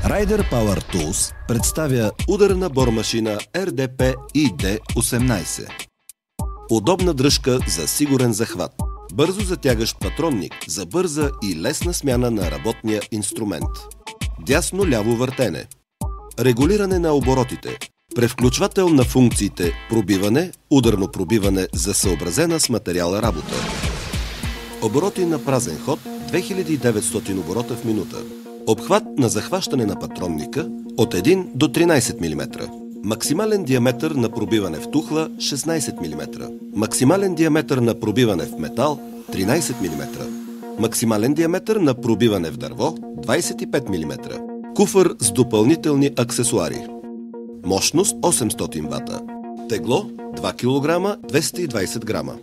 Rider Power Tools представя ударна бормашина RDP ID-18. Удобна дръжка за сигурен захват. Бързо затягащ патронник за бърза и лесна смяна на работния инструмент. Дясно-ляво въртене. Регулиране на оборотите. Превключвател на функциите пробиване, ударно пробиване за съобразена с материала работа. Обороти на празен ход 2900 оборота в минута. Обхват на захващане на патронника от 1 до 13 мм. Максимален диаметър на пробиване в тухла 16 мм. Максимален диаметър на пробиване в метал 13 мм. Максимален диаметър на пробиване в дърво 25 мм. Куфър с допълнителни аксесуари. Мощност 800 В. Тегло 2 кг 220 грама.